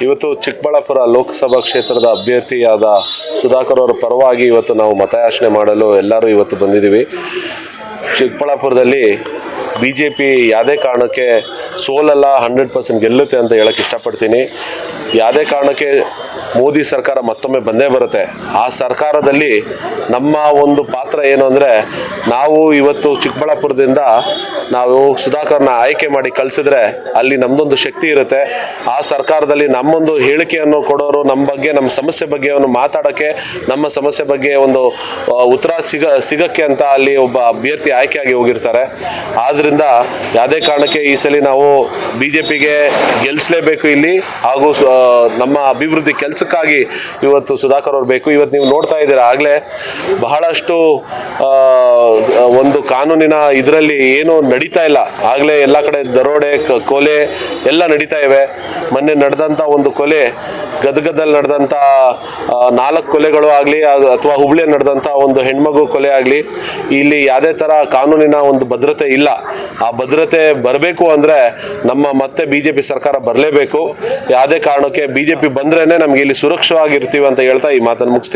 ಇವತ್ತು ಚಿಕ್ಕಬಳ್ಳಾಪುರ ಲೋಕಸಭಾ ಕ್ಷೇತ್ರದ ಅಭ್ಯರ್ಥಿಯಾದ ಸುಧಾಕರ್ ಅವರ ಪರವಾಗಿ ಇವತ್ತು ನಾವು ಮತಯಾಚನೆ ಮಾಡಲು ಎಲ್ಲರೂ ಇವತ್ತು ಬಂದಿದ್ದೀವಿ. ಚಿಕ್ಕಬಳ್ಳಾಪುರದಲ್ಲಿ BJP ಯಾವುದೇ ಕಾರಣಕ್ಕೆ ಸೋಲಲ್ಲ, 100% ಗೆಲ್ಲುತ್ತೆ ಅಂತ ಹೇಳಕ್ಕೆ ಇಷ್ಟಪಡ್ತೀನಿ. ಯಾವುದೇ ಕಾರಣಕ್ಕೆ ಮೋದಿ ಸರ್ಕಾರ ಮತ್ತೊಮ್ಮೆ ಬಂದೇ ಬರುತ್ತೆ. ಆ ಸರ್ಕಾರದಲ್ಲಿ ನಮ್ಮ ಒಂದು ಪಾತ್ರ ಏನು ಅಂದರೆ, ನಾವು ಇವತ್ತು ಚಿಕ್ಕಬಳ್ಳಾಪುರದಿಂದ ನಾವು ಸುಧಾಕರ್ನ ಆಯ್ಕೆ ಮಾಡಿ ಕಳಿಸಿದ್ರೆ ಅಲ್ಲಿ ನಮ್ಮದೊಂದು ಶಕ್ತಿ ಇರುತ್ತೆ. ಆ ಸರ್ಕಾರದಲ್ಲಿ ನಮ್ಮೊಂದು ಹೇಳಿಕೆಯನ್ನು ಕೊಡೋರು, ನಮ್ಮ ಬಗ್ಗೆ, ನಮ್ಮ ಸಮಸ್ಯೆ ಬಗ್ಗೆ ಮಾತಾಡೋಕ್ಕೆ, ನಮ್ಮ ಸಮಸ್ಯೆ ಬಗ್ಗೆ ಒಂದು ಉತ್ತರ ಸಿಗಕ್ಕೆ ಅಂತ ಅಲ್ಲಿ ಒಬ್ಬ ಅಭ್ಯರ್ಥಿ ಆಯ್ಕೆಯಾಗಿ ಹೋಗಿರ್ತಾರೆ. ಆದ್ದರಿಂದ ಯಾವುದೇ ಕಾರಣಕ್ಕೆ ಈ ಸಲ ನಾವು BJPಗೆ ಗೆಲ್ಲಿಸಲೇಬೇಕು ಇಲ್ಲಿ, ಹಾಗೂ ನಮ್ಮ ಅಭಿವೃದ್ಧಿ ಕೆಲಸಕ್ಕಾಗಿ ಇವತ್ತು ಸುಧಾಕರ್ ಅವರು ಬೇಕು. ಇವತ್ತು ನೀವು ನೋಡ್ತಾ ಇದ್ದೀರಾ, ಆಗಲೇ ಬಹಳಷ್ಟು ಒಂದು ಕಾನೂನಿನ ಇದರಲ್ಲಿ ಏನು ನಡೀತಾ ಇಲ್ಲ. ಆಗಲೇ ಎಲ್ಲ ಕಡೆ ದರೋಡೆ, ಕೊಲೆ ಎಲ್ಲ ನಡೀತಾ ಇವೆ. ಮೊನ್ನೆ ನಡೆದಂಥ ಒಂದು ಕೊಲೆ, ಗದಗದಲ್ಲಿ ನಡೆದಂಥ 4 ಕೊಲೆಗಳು ಆಗಲಿ, ಅಥವಾ ಹುಬ್ಳಿಯಲ್ಲಿ ನಡೆದಂಥ ಒಂದು ಹೆಣ್ಮಗು ಕೊಲೆ ಆಗಲಿ, ಇಲ್ಲಿ ಯಾವುದೇ ಥರ ಕಾನೂನಿನ ಒಂದು ಭದ್ರತೆ ಇಲ್ಲ. ಆ ಭದ್ರತೆ ಬರಬೇಕು ಅಂದರೆ ಮತ್ತೆ BJP ಸರ್ಕಾರ ಬರಲೇಬೇಕು. ಯಾವುದೇ ಕಾರಣಕ್ಕೆ BJP ಬಂದ್ರೇ ನಮ್ಗೆ ಇಲ್ಲಿ ಸುರಕ್ಷವಾಗಿರ್ತೀವಿ ಅಂತ ಹೇಳ್ತಾ ಈ ಮಾತನ್ನು ಮುಗಿಸ್ತೀವಿ.